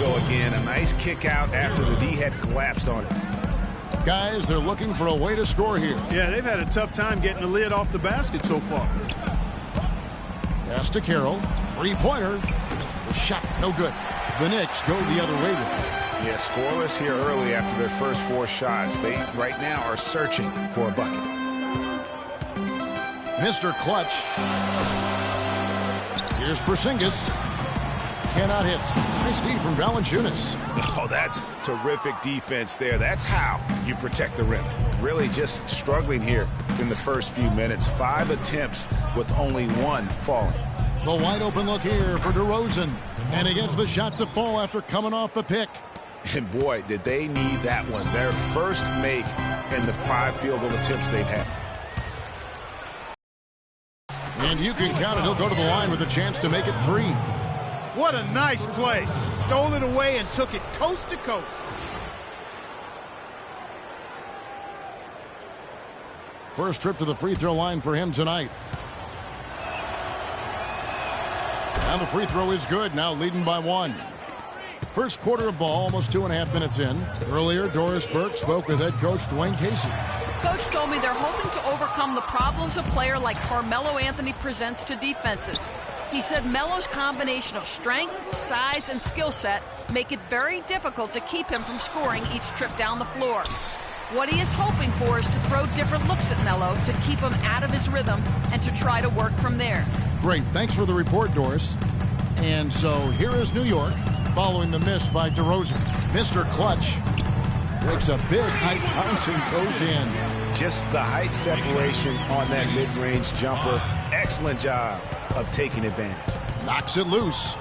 go again. A nice kick out after the D had collapsed on it. Guys, they're looking for a way to score here. Yeah, they've had a tough time getting the lid off the basket so far. Pass to Carroll. Three-pointer. The shot, no good. The Knicks go the other way with it. Yeah, scoreless here early after their first 4 shots. They, right now, are searching for a bucket. Mr. Clutch. Here's Porzingis. Cannot hit. Nice D from Valanciunas. Oh, that's terrific defense there. That's how you protect the rim. Really just struggling here in the first few minutes. 5 attempts with only 1 falling. The wide open look here for DeRozan. And he gets the shot to fall after coming off the pick. And boy, did they need that one. Their first make in the 5 field goal attempts they've had. And you can count it. He'll go to the line with a chance to make it 3. What a nice play. Stole it away and took it coast to coast. First trip to the free throw line for him tonight. And the free throw is good, now leading by 1. First quarter of ball, almost 2.5 minutes in. Earlier, Doris Burke spoke with head coach Dwayne Casey. Coach told me they're hoping to overcome the problems a player like Carmelo Anthony presents to defenses. He said Melo's combination of strength, size, and skill set make it very difficult to keep him from scoring each trip down the floor. What he is hoping for is to throw different looks at Melo to keep him out of his rhythm and to try to work from there. Great. Thanks for the report, Doris. And so here is New York following the miss by DeRozan. Mr. Clutch makes a big height bounce and goes in. Just the height separation on that mid-range jumper. Excellent job of taking advantage. Knocks it loose.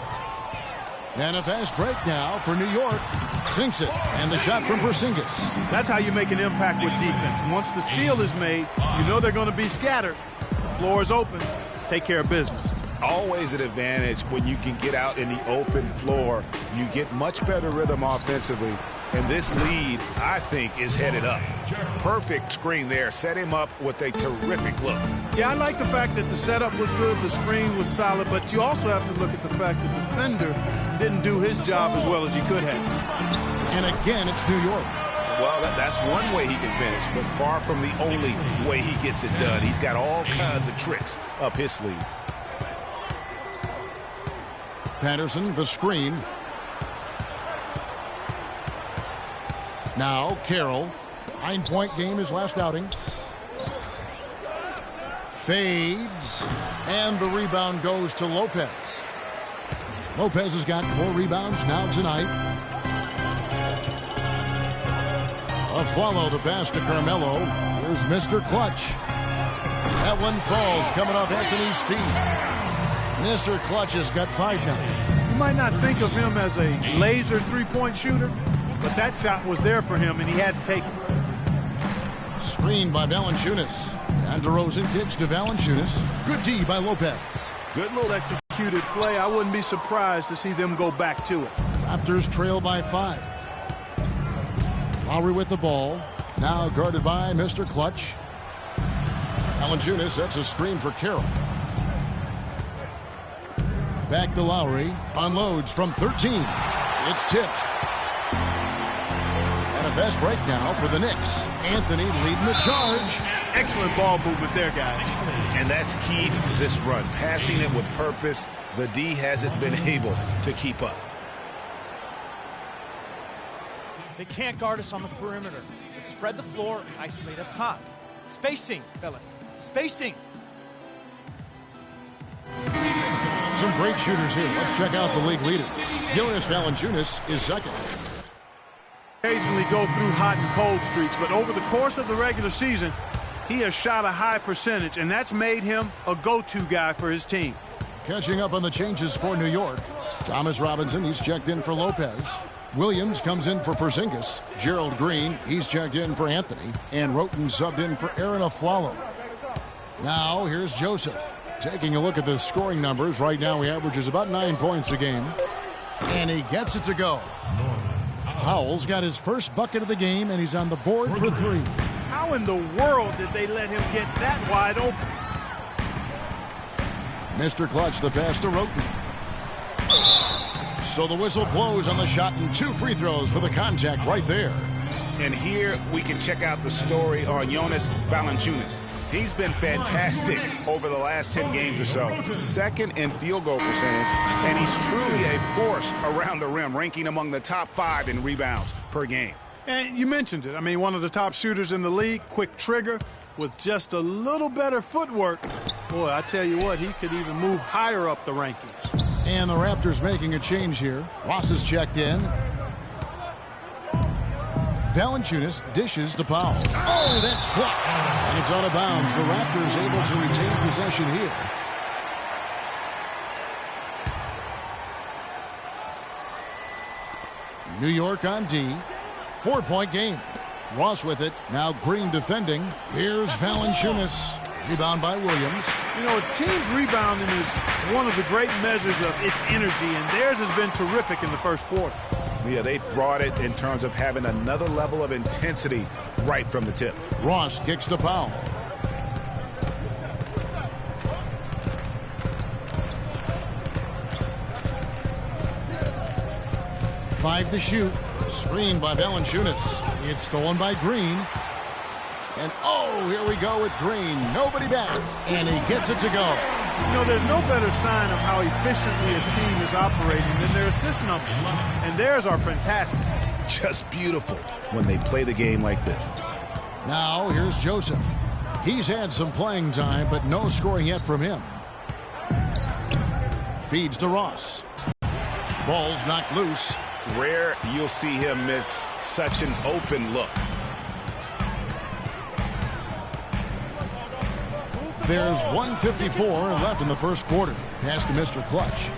And a fast break now for New York. Sinks it. And the shot from Porzingis. That's how you make an impact with defense. Once the steal is made, you know they're going to be scattered. The floor is open. Take care of business. Always an advantage when you can get out in the open floor. You get much better rhythm offensively. And this lead, I think, is headed up. Perfect screen there. Set him up with a terrific look. Yeah, I like the fact that the setup was good, the screen was solid, but you also have to look at the fact that the defender didn't do his job as well as he could have. And again, it's New York. Well, that's one way he can finish, but far from the only way he gets it done. He's got all kinds of tricks up his sleeve. Patterson, the screen. Now, Carroll. 9-point game his last outing. Fades. And the rebound goes to Lopez. Lopez has got 4 rebounds now tonight. Follow the pass to Carmelo. Here's Mr. Clutch. That one falls coming off Anthony's feet. Mr. Clutch has got 5 now. You might not think of him as a laser three-point shooter, but that shot was there for him, and he had to take it. Screened by Valanciunas. And DeRozan kicks to Valanciunas. Good D by Lopez. Good little executed play. I wouldn't be surprised to see them go back to it. Raptors trail by 5. Lowry with the ball. Now guarded by Mr. Clutch. Valanciunas sets a screen for Carroll. Back to Lowry. Unloads from 13. It's tipped. And a fast break now for the Knicks. Anthony leading the charge. Excellent ball movement there, guys. And that's key to this run. Passing it with purpose. The D hasn't been able to keep up. They can't guard us on the perimeter. Let's spread the floor and isolate up top. Spacing, fellas. Spacing. Some great shooters here. Let's check out the league leaders. Jonas Valanciunas is second. Occasionally go through hot and cold streaks, but over the course of the regular season, he has shot a high percentage, and that's made him a go-to guy for his team. Catching up on the changes for New York. Thomas Robinson, he's checked in for Lopez. Williams comes in for Porzingis. Gerald Green, he's checked in for Anthony. And Roten subbed in for Aaron Aflalo. Now, here's Joseph. Taking a look at the scoring numbers. Right now, he averages about 9 points a game. And he gets it to go. Howell's got his first bucket of the game, and he's on the board for 3. How in the world did they let him get that wide open? Mr. Clutch, the pass to Roten. So the whistle blows on the shot and 2 free throws for the contact right there. And here we can check out the story on Jonas Valanciunas. He's been fantastic over the last 10 games or so. Second in field goal percentage, and he's truly a force around the rim, ranking among the top 5 in rebounds per game. And you mentioned it. I mean, one of the top shooters in the league, quick trigger, with just a little better footwork. Boy, I tell you what, he could even move higher up the rankings. And the Raptors making a change here. Ross is checked in. Valanciunas dishes to Powell. Oh, that's blocked. And it's out of bounds. The Raptors able to retain possession here. New York on D. 4-point game. Ross with it. Now Green defending. Here's Valanciunas. Rebound by Williams. You know, a team's rebounding is one of the great measures of its energy, and theirs has been terrific in the first quarter. Yeah, they've brought it in terms of having another level of intensity right from the tip. Ross kicks to Powell. Five to shoot. Screen by Valanciunas. It's stolen by Green. And oh, here we go with Green. Nobody back. And he gets it to go. You know, there's no better sign of how efficiently a team is operating than their assist numbers. And theirs are fantastic. Just beautiful when they play the game like this. Now, here's Joseph. He's had some playing time, but no scoring yet from him. Feeds to Ross. Ball's knocked loose. Rare you'll see him miss such an open look. There's 1:54 left in the first quarter. Pass to Mr. Clutch.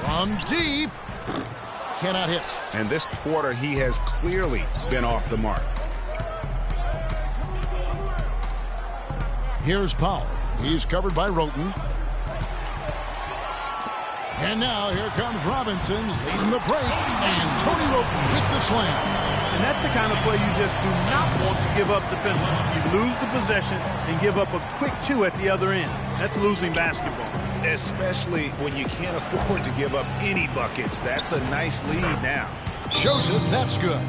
From deep. Cannot hit. And this quarter, he has clearly been off the mark. Here's Powell. He's covered by Roten. And now here comes Robinson leading the break. And Tony Roten with the slam. And that's the kind of play you just do not want to give up defensively. You lose the possession and give up a quick 2 at the other end. That's losing basketball. Especially when you can't afford to give up any buckets. That's a nice lead now. Joseph, that's good.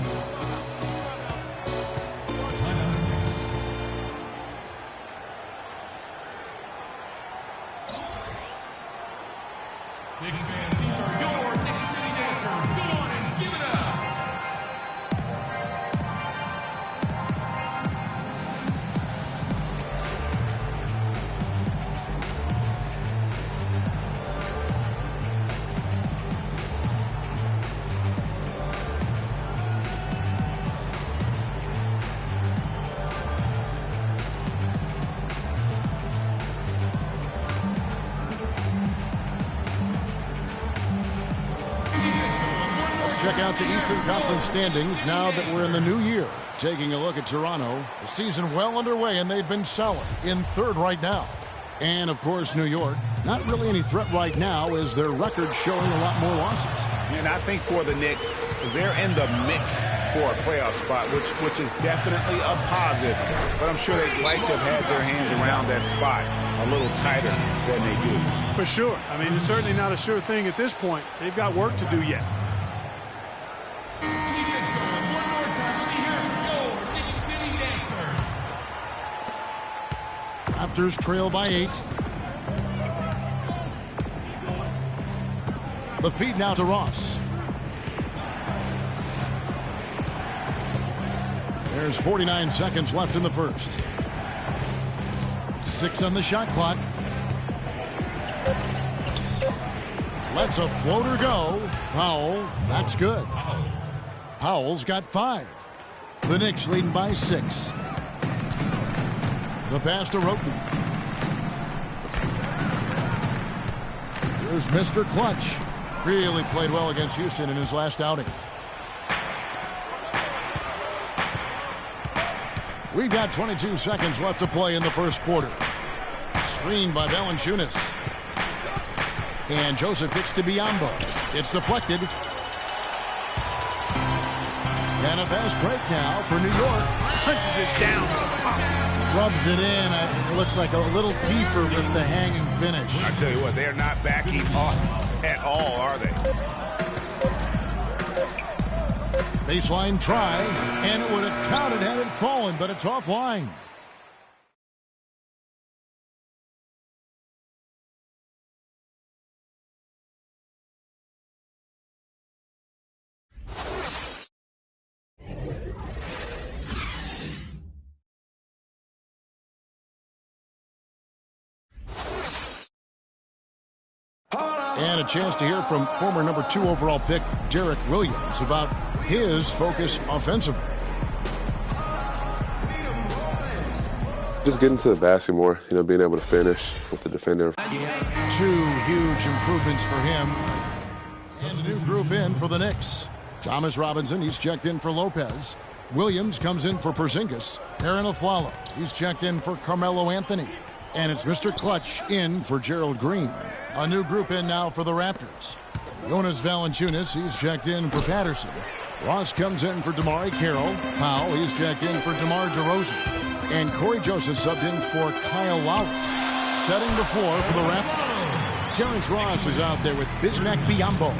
Knicks fans, these are your Knicks City dancers. Go on and give it up. Check out the Eastern Conference standings now that we're in the new year. Taking a look at Toronto, the season well underway, and they've been solid in third right now. And, of course, New York, not really any threat right now as their record showing a lot more losses. And I think for the Knicks, they're in the mix for a playoff spot, which is definitely a positive. But I'm sure they'd like to have had their hands around that spot a little tighter than they do. For sure. I mean, it's certainly not a sure thing at this point. They've got work to do yet. Raptors trail by 8. The feed now to Ross. There's 49 seconds left in the first. 6 on the shot clock. Lets a floater go. Powell, that's good. Powell's got 5. The Knicks leading by 6. The pass to Roten. Here's Mr. Clutch. Really played well against Houston in his last outing. We've got 22 seconds left to play in the first quarter. Screened by Valanciunas. And Joseph kicks to Biyombo. It's deflected. And a fast break now for New York. Punches it down. Rubs it in. It looks like a little deeper with the hanging finish. I tell you what, they're not backing off at all, are they? Baseline try, and it would have counted had it fallen, but it's offline. And a chance to hear from former number 2 overall pick Derek Williams about his focus offensively. Just getting to the basket more, being able to finish with the defender. 2 huge improvements for him. And the new group in for the Knicks. Thomas Robinson, he's checked in for Lopez. Williams comes in for Porzingis. Aaron Aflalo, he's checked in for Carmelo Anthony. And it's Mr. Clutch in for Gerald Green. A new group in now for the Raptors. Jonas Valanciunas, he's checked in for Patterson. Ross comes in for DeMar Carroll. Powell, he's checked in for DeMar DeRozan. And Corey Joseph subbed in for Kyle Lowry. Setting the floor for the Raptors. Terrence Ross is out there with Bismack Biyombo.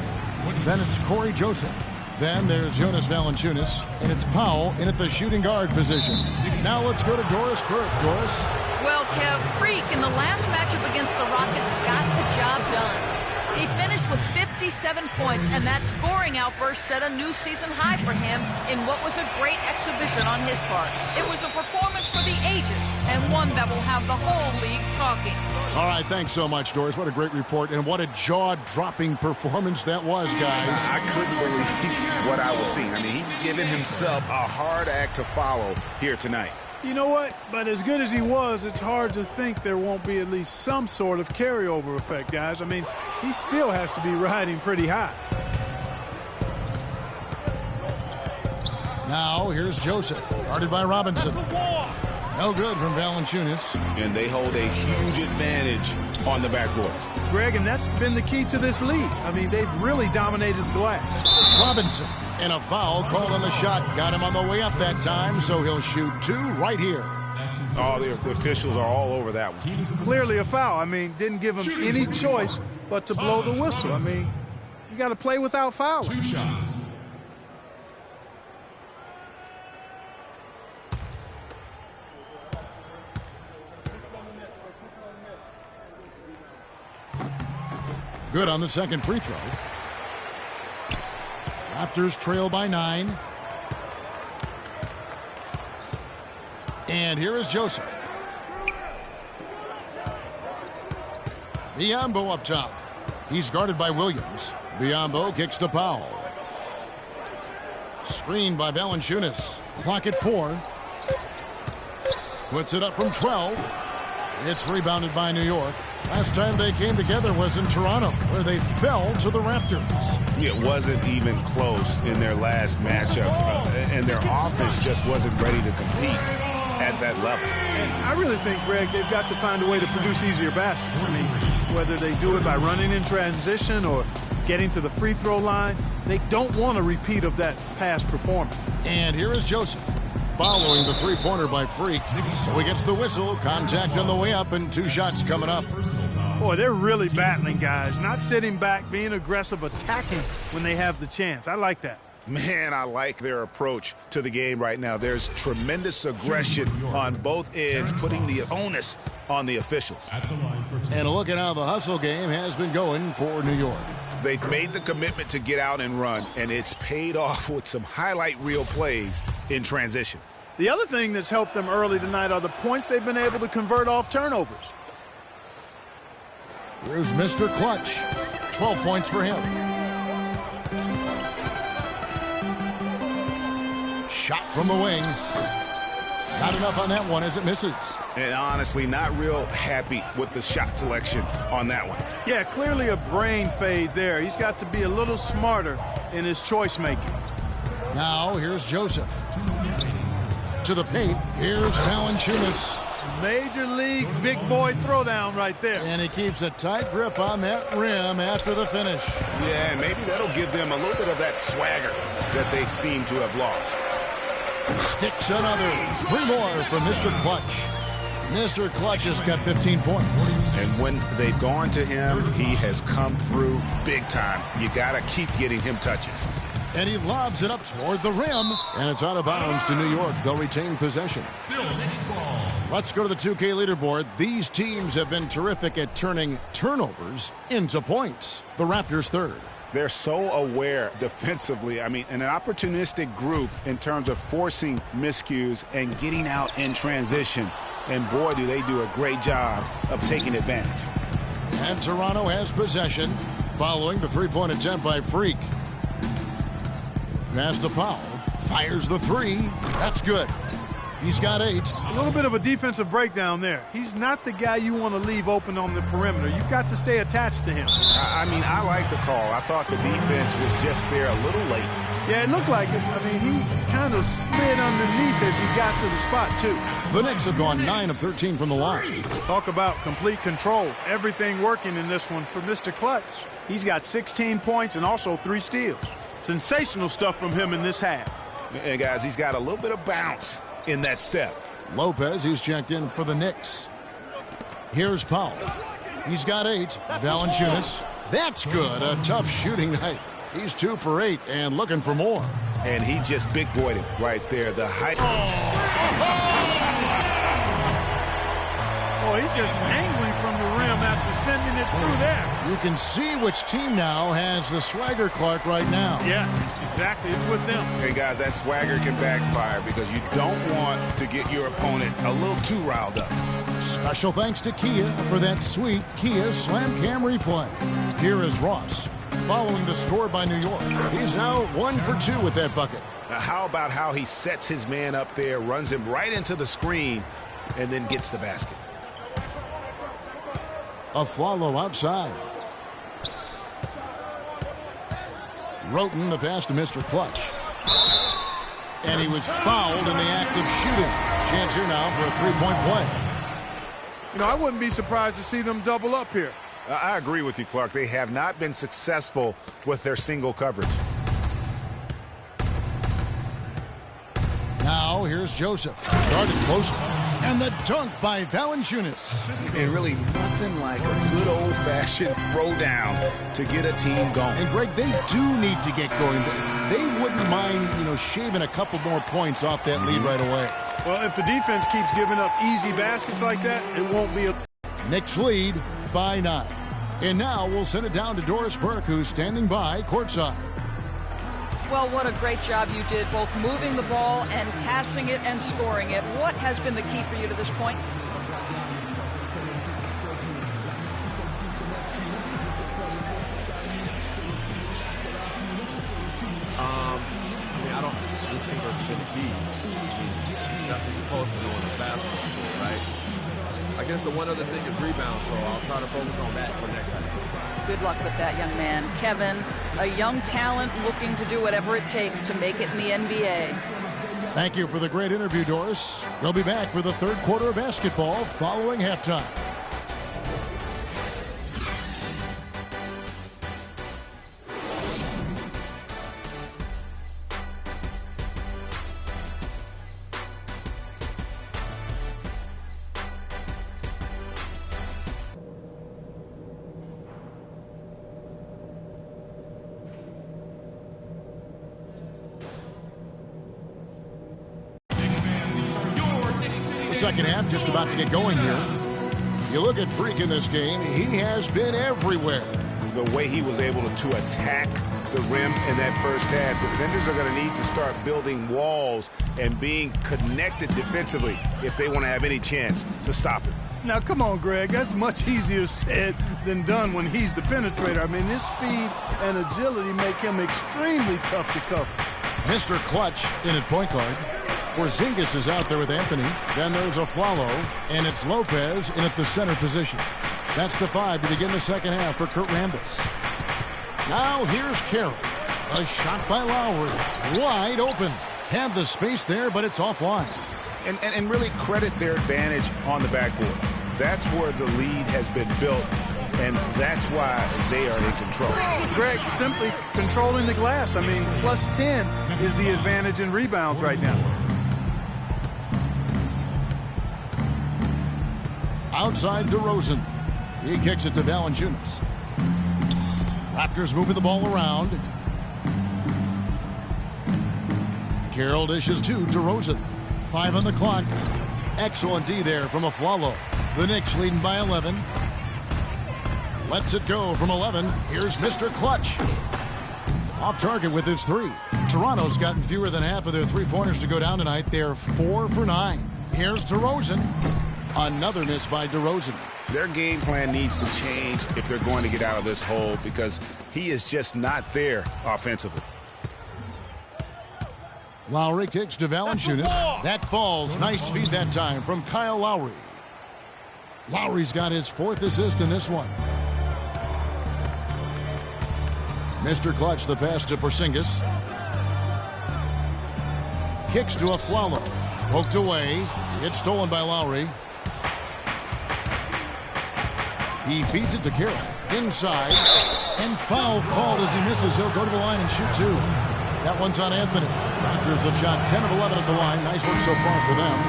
Then it's Corey Joseph. Then there's Jonas Valanciunas. And it's Powell in at the shooting guard position. Now let's go to Doris Burke. Doris? Well, Kev, Freak in the last matchup against the Rockets got the job done. He finished with 57 points, and that scoring outburst set a new season high for him in what was a great exhibition on his part. It was a performance for the ages, and one that will have the whole league talking. All right, thanks so much, Doris. What a great report, and what a jaw-dropping performance that was, guys. I couldn't believe what I was seeing. I mean, he's given himself a hard act to follow here tonight. You know what? But as good as he was, it's hard to think there won't be at least some sort of carryover effect, guys. I mean, he still has to be riding pretty high. Now, here's Joseph, guarded by Robinson. No good from Valanciunas. And they hold a huge advantage on the backboard. Greg, and that's been the key to this lead. I mean, they've really dominated the glass. Robinson, and a foul called on the shot. Got him on the way up that time, so he'll shoot 2 right here. Oh, the officials are all over that one. Clearly a foul. I mean, didn't give him any choice but to blow the whistle. I mean, you got to play without fouling. 2 shots. Good on the second free throw. Raptors trail by 9. And here is Joseph. Biyombo up top. He's guarded by Williams. Biyombo kicks to Powell. Screened by Valanciunas. Clock at 4. Puts it up from 12. It's rebounded by New York. Last time they came together was in Toronto, where they fell to the Raptors. It wasn't even close in their last matchup, and their offense just wasn't ready to compete at that level. I really think, Greg, they've got to find a way to produce easier baskets. I mean, whether they do it by running in transition or getting to the free throw line, they don't want a repeat of that past performance. And here is Joseph. Following the three-pointer by Freak. So he gets the whistle, contact on the way up, and 2 shots coming up. Boy, they're really battling, guys. Not sitting back, being aggressive, attacking when they have the chance. I like that. Man, I like their approach to the game right now. There's tremendous aggression on both ends, putting the onus on the officials. And a look at how the hustle game has been going for New York. They've made the commitment to get out and run, and it's paid off with some highlight reel plays in transition. The other thing that's helped them early tonight are the points they've been able to convert off turnovers. Here's Mr. Clutch. 12 points for him. Shot from the wing. Not enough on that one as it misses. And honestly, not real happy with the shot selection on that one. Yeah, clearly a brain fade there. He's got to be a little smarter in his choice making. Now here's Joseph. To the paint. Here's Valanciunas. Major league big boy throwdown right there. And he keeps a tight grip on that rim after the finish. Yeah, and maybe that'll give them a little bit of that swagger that they seem to have lost. Sticks another. 3 more from Mr. Clutch. Mr. Clutch has got 15 points. And when they've gone to him, he has come through big time. You got to keep getting him touches. And he lobs it up toward the rim. And it's out of bounds to New York. They'll retain possession. Still next ball. Let's go to the 2K leaderboard. These teams have been terrific at turning turnovers into points. The Raptors third. They're so aware defensively. I mean, an opportunistic group in terms of forcing miscues and getting out in transition. And boy, do they do a great job of taking advantage. And Toronto has possession following the three-point attempt by Freak. Pass to Powell. Fires the three. That's good. He's got 8. A little bit of a defensive breakdown there. He's not the guy you want to leave open on the perimeter. You've got to stay attached to him. I mean, I like the call. I thought the defense was just there a little late. Yeah, it looked like it. I mean, he kind of slid underneath as he got to the spot, too. The Knicks have gone 9 of 13 from the line. Talk about complete control. Everything working in this one for Mr. Clutch. He's got 16 points and also 3 steals. Sensational stuff from him in this half. And, guys, he's got a little bit of bounce in that step. Lopez, who's checked in for the Knicks. Here's Powell. He's got 8. Valanciunas. That's good. A tough shooting night. He's 2 for 8 and looking for more. And he just big boyed it right there. The height. Oh, he's just angling from the rim after sending it through there. You can see which team now has the swagger Clark right now. Yeah, it's with them. Hey, guys, that swagger can backfire because you don't want to get your opponent a little too riled up. Special thanks to Kia for that sweet Kia Slam Cam replay. Here is Ross, following the score by New York. He's now 1 for 2 with that bucket. Now, how about how he sets his man up there, runs him right into the screen, and then gets the basket? Aflalo outside. Roten the pass to Mr. Clutch. And he was fouled in the act of shooting. Chance here now for a three-point play. You know, I wouldn't be surprised to see them double up here. I agree with you, Clark. They have not been successful with their single coverage. Now here's Joseph. Guarded closely. And the dunk by Valanciunas. And really nothing like a good old-fashioned throwdown to get a team going. And, Greg, they do need to get going. They wouldn't mind, shaving a couple more points off that lead right away. Well, if the defense keeps giving up easy baskets like that, it won't be a... Knicks lead by 9. And now we'll send it down to Doris Burke, who's standing by courtside. Well, what a great job you did, both moving the ball and passing it and scoring it. What has been the key for you to this point? I don't think that's been the key. That's what you're supposed to do in a basketball, right? I guess the one other thing is rebound, so I'll try to focus on that for next time. Good luck with that, young man. Kevin, a young talent looking to do whatever it takes to make it in the NBA. Thank you for the great interview, Doris. We'll be back for the third quarter of basketball following halftime. Second half just about to get going here. You look at Freak in this game, he has been everywhere. The way he was able to attack the rim in that first half, defenders are going to need to start building walls and being connected defensively if they want to have any chance to stop it. Now, come on, Greg. That's much easier said than done when he's the penetrator. I mean, his speed and agility make him extremely tough to cover. Mr. Clutch in at point guard. Porzingis is out there with Anthony. Then there's Aflalo, and it's Lopez in at the center position. That's the 5 to begin the second half for Kurt Rambis. Now here's Carroll. A shot by Lowry. Wide open. Had the space there, but it's offline. And really credit their advantage on the backboard. That's where the lead has been built, and that's why they are in control. Greg, simply controlling the glass. I mean, plus 10 is the advantage in rebounds right now. Outside DeRozan. He kicks it to Valanciunas. Raptors moving the ball around. Carroll dishes to DeRozan. 5 on the clock. Excellent D there from Aflalo. The Knicks leading by 11. Lets it go from 11. Here's Mr. Clutch. Off target with his 3. Toronto's gotten fewer than half of their three-pointers to go down tonight. They're 4 for 9. Here's DeRozan. Another miss by DeRozan. Their game plan needs to change if they're going to get out of this hole because he is just not there offensively. Lowry kicks to Valanciunas. That falls. Nice feed that time from Kyle Lowry. Lowry's got his 4th assist in this one. Mr. Clutch, the pass to Porzingis. Kicks to Aflalo. Poked away. It's stolen by Lowry. He feeds it to Carroll. Inside. And foul called as he misses. He'll go to the line and shoot 2. That one's on Anthony. Raptors have shot 10 of 11 at the line. Nice work so far for them.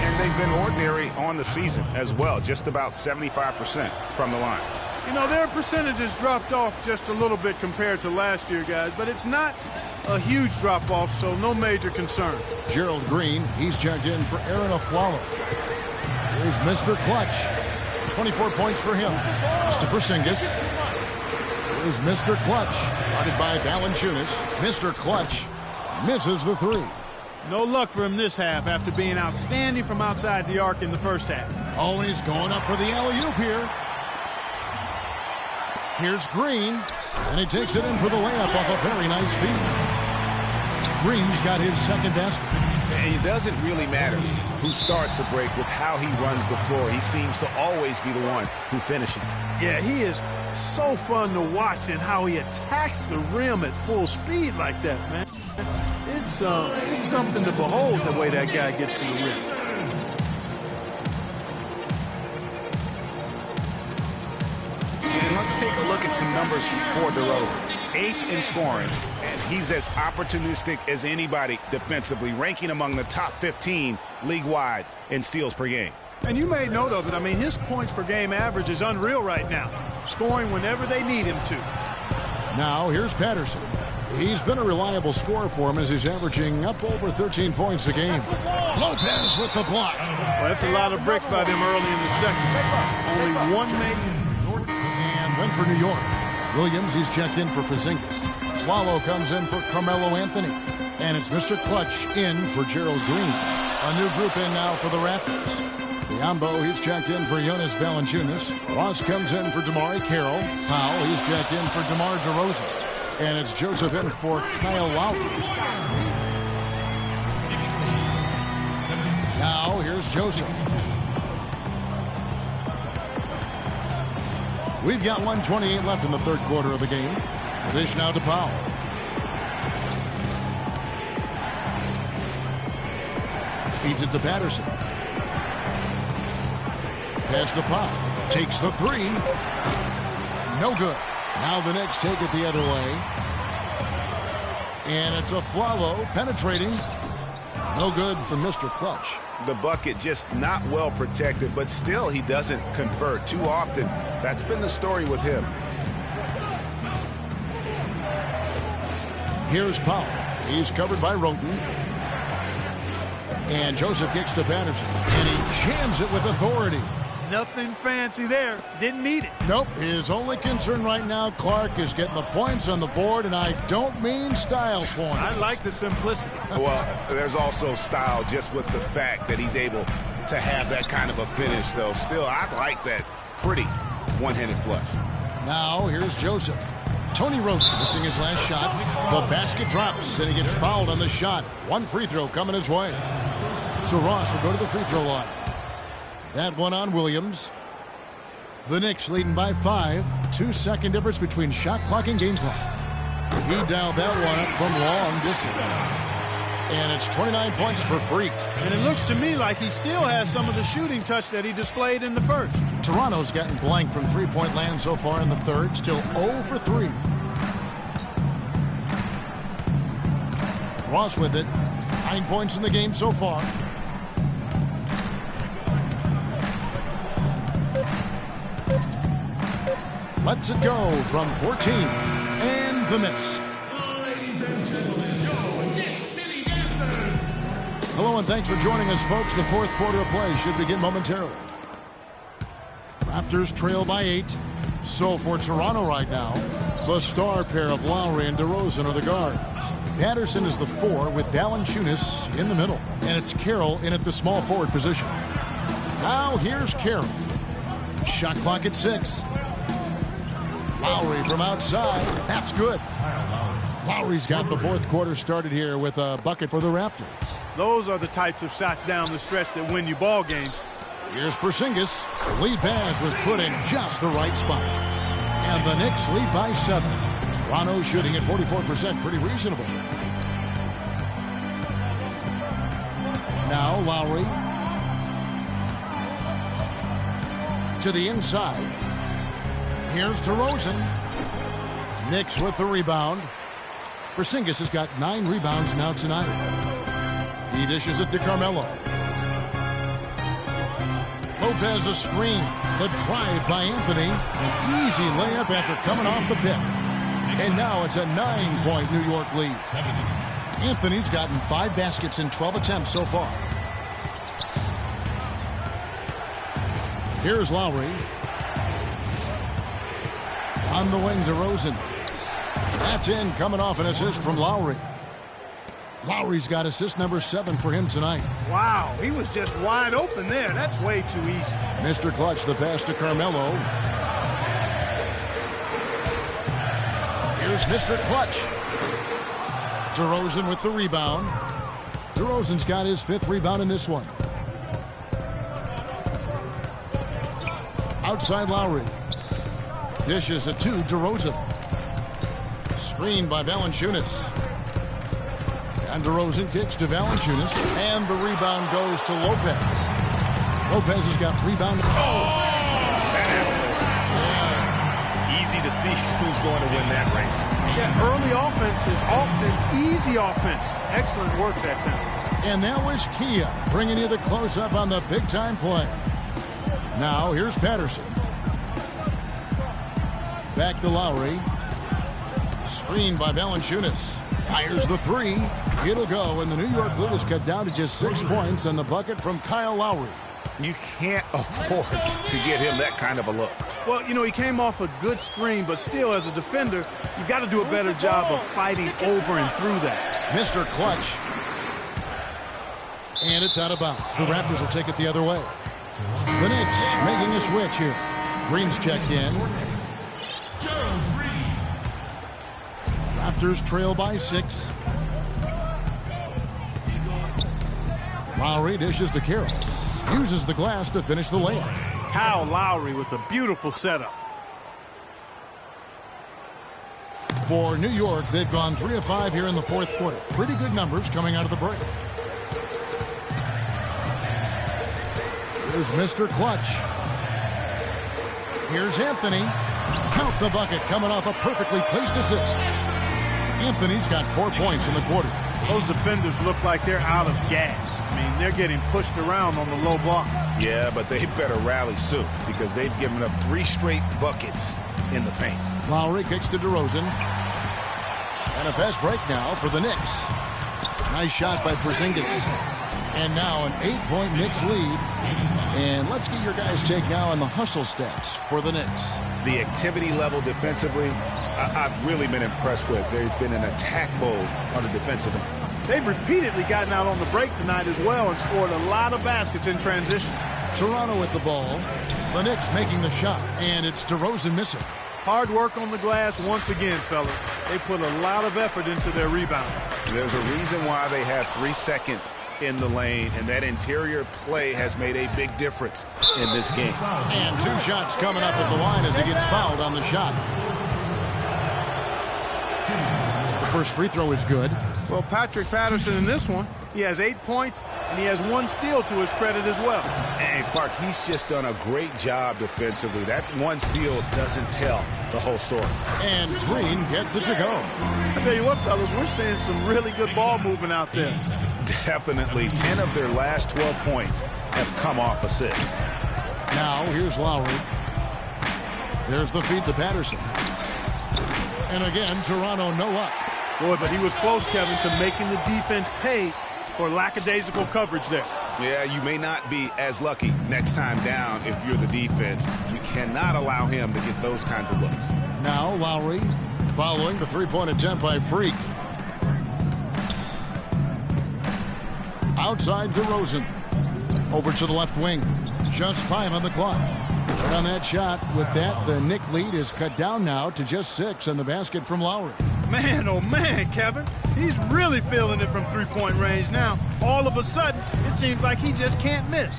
And they've been ordinary on the season as well. Just about 75% from the line. You know, their percentages dropped off just a little bit compared to last year, guys, but it's not a huge drop-off, so no major concern. Gerald Green, he's checked in for Aaron Aflalo. Here's Mr. Clutch. 24 points for him. Mr. Porzingis. Here's Mr. Clutch. Guarded by Valanciunas. Mr. Clutch misses the 3. No luck for him this half after being outstanding from outside the arc in the first half. Always going up for the alley-oop here. Here's Green, and he takes it in for the layup off a very nice feed. Green's got his 2nd basket. And it doesn't really matter who starts the break with how he runs the floor. He seems to always be the one who finishes. Yeah, he is so fun to watch and how he attacks the rim at full speed like that, man. It's something to behold the way that guy gets to the rim. And let's take a look at some numbers for DeRozan. 8th in scoring, and he's as opportunistic as anybody defensively, ranking among the top 15 league-wide in steals per game. And you made note of it. I mean, his points per game average is unreal right now, scoring whenever they need him to. Now, here's Patterson. He's been a reliable scorer for him as he's averaging up over 13 points a game. Lopez with the block. Well, that's a lot of bricks by them early in the second. Only one made. And then for New York, Williams, he's checked in for Porzingis. Flalo comes in for Carmelo Anthony. And it's Mr. Clutch in for Gerald Green. A new group in now for the Raptors. Biombo, he's checked in for Jonas Valanciunas. Ross comes in for DeMar Carroll. Powell, he's checked in for DeMar DeRozan. And it's Joseph in for Kyle Lowry. Now, here's Joseph. We've got 1:28 left in the 3rd quarter of the game. The dish now to Powell. Feeds it to Patterson. Pass to Powell. Takes the 3. No good. Now the Knicks take it the other way. And it's Aflalo penetrating. No good from Mr. Clutch. The bucket just not well protected, but still he doesn't convert too often. That's been the story with him. Here's Powell. He's covered by Roten. And Joseph kicks to Patterson. And he jams it with authority. Nothing fancy there. Didn't need it. Nope. His only concern right now, Clark, is getting the points on the board, and I don't mean style points. I like the simplicity. Well, there's also style just with the fact that he's able to have that kind of a finish, though. Still, I like that pretty one-handed flush. Now, here's Joseph. Tony Roten missing his last shot. The basket drops, and he gets fouled on the shot. One free throw coming his way. So Ross will go to the free throw line. That one on Williams. The Knicks leading by 5. 2-second difference between shot clock and game clock. He dialed that one up from long distance. And it's 29 points for Freak. And it looks to me like he still has some of the shooting touch that he displayed in the first. Toronto's gotten blank from three-point land so far in the 3rd. Still 0 for 3. Ross with it. 9 points in the game so far. Lets it go from 14. And the miss. Ladies and gentlemen, your Nick City Dancers. Hello and thanks for joining us, folks. The fourth quarter of play should begin momentarily. Raptors trail by 8. So for Toronto right now, the star pair of Lowry and DeRozan are the guards. Patterson is the 4 with Valanciunas in the middle. And it's Carroll in at the small forward position. Now here's Carroll. Shot clock at 6. Lowry from outside. That's good. Lowry's got the fourth quarter started here with a bucket for the Raptors. Those are the types of shots down the stretch that win you ball games. Here's Porzingis. The lead pass was put in just the right spot. And the Knicks lead by 7. Toronto shooting at 44%, pretty reasonable. Now Lowry. To the inside. Here's DeRozan. Knicks with the rebound. Porzingis has got 9 rebounds now tonight. He dishes it to Carmelo. Lopez a screen. The drive by Anthony. An easy layup after coming off the pick. And now it's a 9-point New York lead. Anthony's gotten 5 baskets in 12 attempts so far. Here's Lowry. On the wing, DeRozan. That's in, coming off an assist from Lowry. Lowry's got assist number 7 for him tonight. Wow, he was just wide open there. That's way too easy. Mr. Clutch, the pass to Carmelo. Here's Mr. Clutch. DeRozan with the rebound. DeRozan's got his 5th rebound in this one. Outside Lowry. Dishes it to DeRozan. Screened by Valanciunas. And DeRozan kicks to Valanciunas. And the rebound goes to Lopez. Lopez has got rebound. Easy to see who's going to win that race. Yeah, early offense is often easy offense. Excellent work that time. And that was Kia bringing you the close-up on the big-time play. Now here's Patterson. Back to Lowry. Screened by Valanciunas. Fires the 3. It'll go, and the New York lead is cut down to just 6 points on the bucket from Kyle Lowry. You can't afford to get him that kind of a look. Well, you know, he came off a good screen, but still, as a defender, you got to do a better job of fighting over and through that. Mr. Clutch. And it's out of bounds. The Raptors will take it the other way. The Knicks making a switch here. Green's checked in. Raptors trail by 6. Lowry dishes to Carroll. Uses the glass to finish the layup. Kyle Lowry with a beautiful setup. For New York, they've gone 3 of 5 here in the fourth quarter. Pretty good numbers coming out of the break. Here's Mr. Clutch. Here's Anthony. Count the bucket coming off a perfectly placed assist. Anthony's got 4 points in the quarter. Those defenders look like they're out of gas. I mean, they're getting pushed around on the low block. Yeah, but they better rally soon because they've given up 3 straight buckets in the paint. Lowry kicks to DeRozan. And a fast break now for the Knicks. Nice shot by Porzingis. And now an 8-point Knicks lead. And let's get your guys' take now on the hustle stats for the Knicks. The activity level defensively, I've really been impressed with. They've been in attack mode on the defensive end. They've repeatedly gotten out on the break tonight as well and scored a lot of baskets in transition. Toronto with the ball. The Knicks making the shot, and it's DeRozan missing. Hard work on the glass once again, fellas. They put a lot of effort into their rebound. There's a reason why they have 3 seconds in the lane, and that interior play has made a big difference in this game. And 2 shots coming up at the line as he gets fouled on the shot. The first free throw is good. Well, Patrick Patterson in this one, he has 8 points, and he has 1 steal to his credit as well. And Clark, he's just done a great job defensively. That 1 steal doesn't tell the whole story. And Green gets it to go. I tell you what, fellas, we're seeing some really good ball movement out there. Definitely. 10 of their last 12 points have come off assists. Now, here's Lowry. There's the feed to Patterson. And again, Toronto no up. Boy, but he was close, Kevin, to making the defense pay for lackadaisical coverage there. Yeah, you may not be as lucky next time down if you're the defense. You cannot allow him to get those kinds of looks. Now Lowry following the three-point attempt by Freak. Outside DeRozan. Over to the left wing. Just 5 on the clock. Right on that shot. With that, the Knick lead is cut down now to just 6 on the basket from Lowry. Man, oh man, Kevin. He's really feeling it from three-point range now. All of a sudden, it seems like he just can't miss.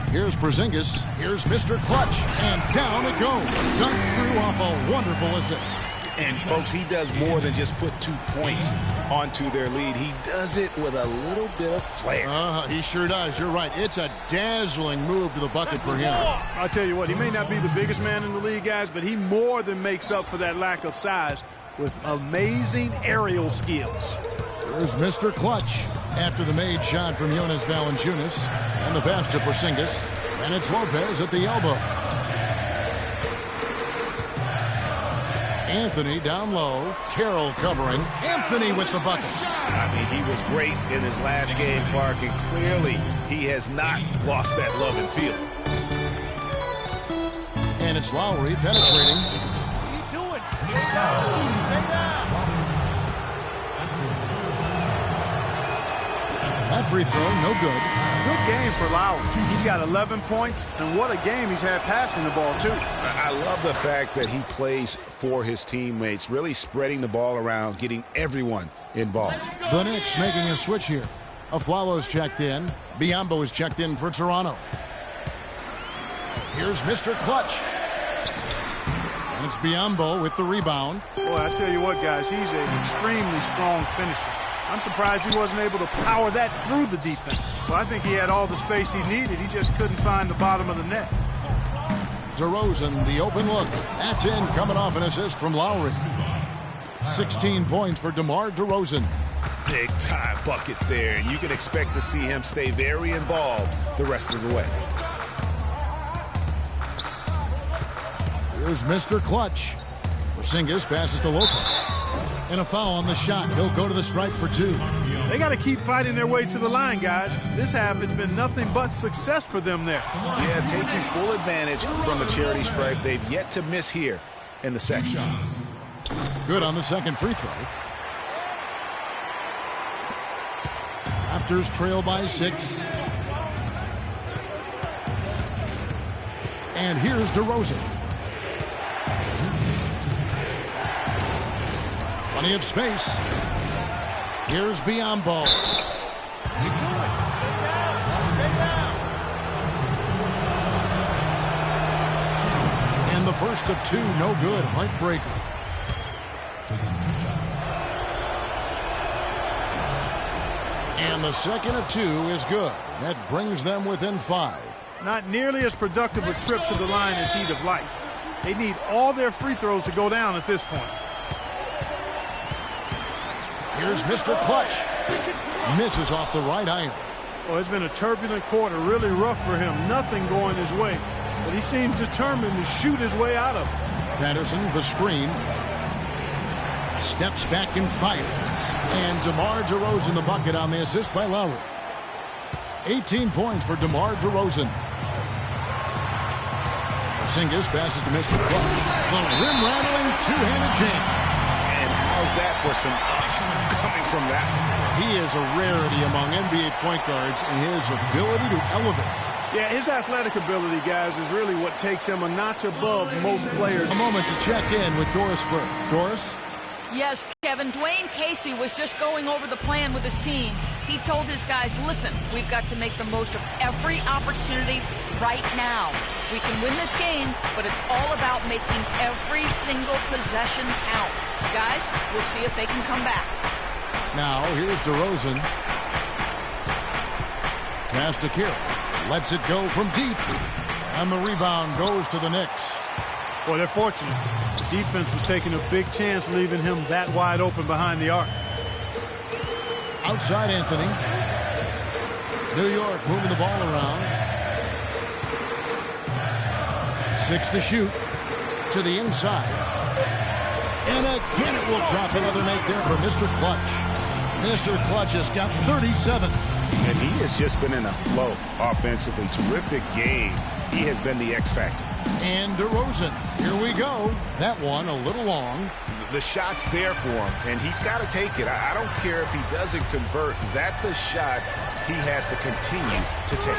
Here's Porzingis. Here's Mr. Clutch. And down it goes. Dunked through off a wonderful assist. And, folks, he does more than just put 2 points onto their lead. He does it with a little bit of flair. He sure does. You're right. It's a dazzling move to the bucket for him. I'll tell you what, he may not be the biggest man in the league, guys, but he more than makes up for that lack of size with amazing aerial skills. There's Mr. Clutch after the made shot from Jonas Valanciunas. And the pass to Porzingis. And it's Lopez at the elbow. Anthony down low. Carroll covering. Anthony with the bucket. I mean, he was great in his last game, Clark, and clearly he has not lost that love and feel. And it's Lowry penetrating. What are you doing? Stay down. Stay down. That free throw, no good. Good game for Lowry. He's got 11 points, and what a game he's had passing the ball, too. I love the fact that he plays for his teammates, really spreading the ball around, getting everyone involved. The Knicks making a switch here. Aflalo's checked in. Biyombo is checked in for Toronto. Here's Mr. Clutch. And it's Biyombo with the rebound. Boy, I tell you what, guys, he's an extremely strong finisher. I'm surprised he wasn't able to power that through the defense. Well, I think he had all the space he needed. He just couldn't find the bottom of the net. DeRozan, the open look. That's in, coming off an assist from Lowry. 16 points for DeMar DeRozan. Big time bucket there, and you can expect to see him stay very involved the rest of the way. Here's Mr. Clutch. Porzingis passes to Lopez. And a foul on the shot. He'll go to the stripe for 2. They got to keep fighting their way to the line, guys. This half has been nothing but success for them there. Yeah, taking full advantage from the charity stripe. They've yet to miss here in the second. Good on the second free throw. Raptors trail by 6. And here's DeRozan. Plenty of space. Here's Biyombo. And the first of 2, no good. Heartbreaker. And the second of 2 is good. That brings them within 5. Not nearly as productive a trip to the line as he'd have liked. They need all their free throws to go down at this point. Here's Mr. Clutch. Misses off the right iron. Well, it's been a turbulent quarter, really rough for him. Nothing going his way. But he seems determined to shoot his way out of it. Patterson, the screen. Steps back and fires. And DeMar DeRozan the bucket on the assist by Lowry. 18 points for DeMar DeRozan. Porzingis passes to Mr. Clutch. The rim-rattling two-handed jam. And how's that for some ups coming from that? He is a rarity among NBA point guards in his ability to elevate. Yeah, his athletic ability, guys, is really what takes him a notch above most players. A moment to check in with Doris Burke. Doris? Yes, Kevin, Dwayne Casey was just going over the plan with his team. He told his guys, listen, we've got to make the most of every opportunity right now. We can win this game, but it's all about making every single possession count. Guys, we'll see if they can come back. Now, here's DeRozan. Pass to Carroll. Lets it go from deep. And the rebound goes to the Knicks. Boy, they're fortunate. The defense was taking a big chance leaving him that wide open behind the arc. Outside Anthony. New York moving the ball around. 6 to shoot. to the inside. And again, it will drop another make there for Mr. Clutch. Mr. Clutch has got 37. And he has just been in a flow offensively. Terrific game. He has been the X factor. And DeRozan, here we go. That one a little long. The shot's there for him, and he's got to take it. I don't care if he doesn't convert. That's a shot he has to continue to take.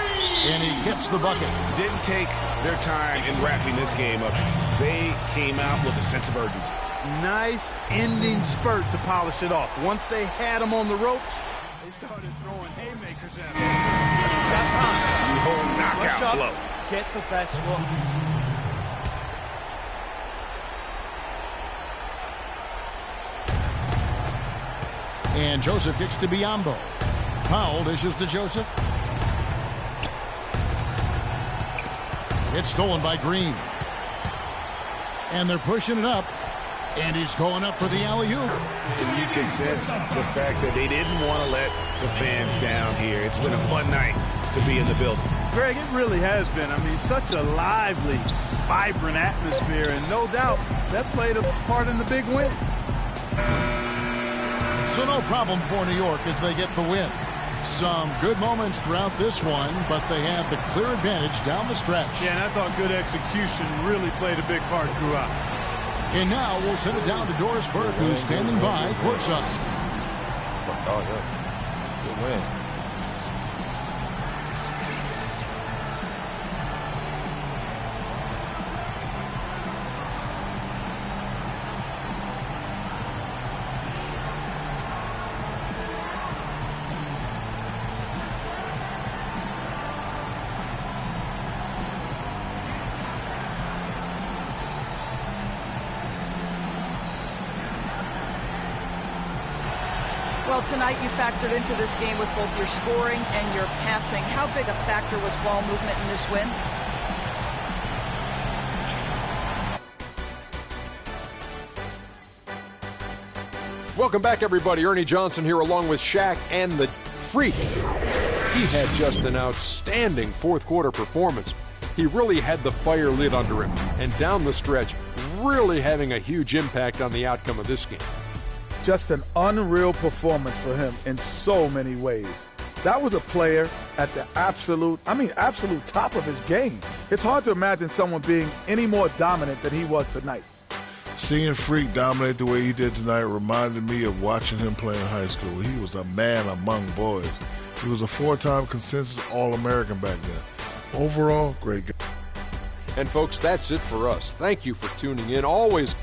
And he gets the bucket. Didn't take their time in wrapping this game up. They came out with a sense of urgency. Nice ending spurt to polish it off. Once they had him on the ropes, they started throwing haymakers at him. Got time. The whole Rush knockout up, blow. get the best look. And Joseph kicks to Biyombo. Powell dishes to Joseph. It's stolen by Green. And they're pushing it up. And he's going up for the alley-oop. And you can sense the fact that they didn't want to let the fans down here. It's been a fun night to be in the building. Greg, it really has been. I mean, such a lively, vibrant atmosphere. And no doubt that played a part in the big win. So no problem for New York as they get the win. Some good moments throughout this one, but they had the clear advantage down the stretch. Yeah, and I thought good execution really played a big part throughout. And now we'll send it down to Doris Burke, who's standing by courtside. Oh, yeah. Good win. Well, tonight you factored into this game with both your scoring and your passing. How big a factor was ball movement in this win? Welcome back, everybody. Ernie Johnson here along with Shaq and the Freak. He had just an outstanding fourth quarter performance. He really had the fire lit under him, and down the stretch, really having a huge impact on the outcome of this game. Just an unreal performance for him in so many ways. That was a player at the absolute top of his game. It's hard to imagine someone being any more dominant than he was tonight. Seeing Freak dominate the way he did tonight reminded me of watching him play in high school. He was a man among boys. He was a four-time consensus All-American back then. Overall, great game. And folks, that's it for us. Thank you for tuning in. Always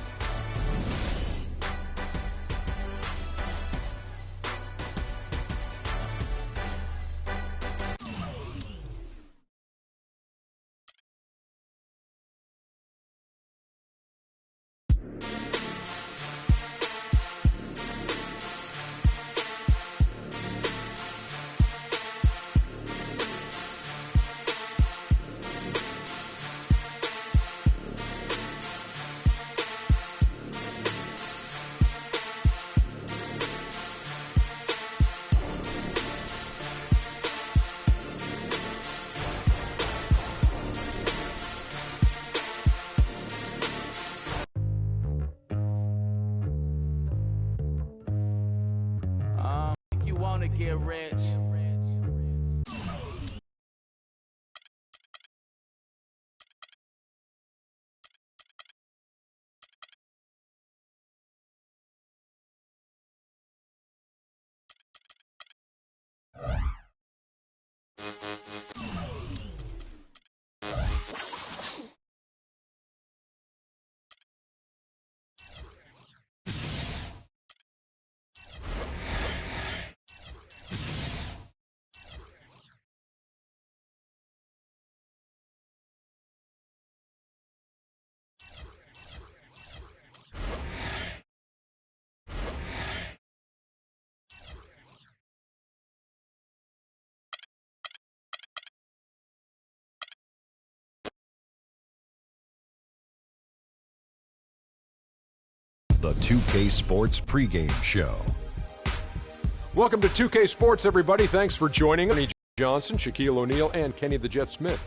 wanna get rich. The 2K Sports pregame show. Welcome to 2K Sports, everybody. Thanks for joining me, Johnson, Shaquille O'Neal, and Kenny the Jet Smith.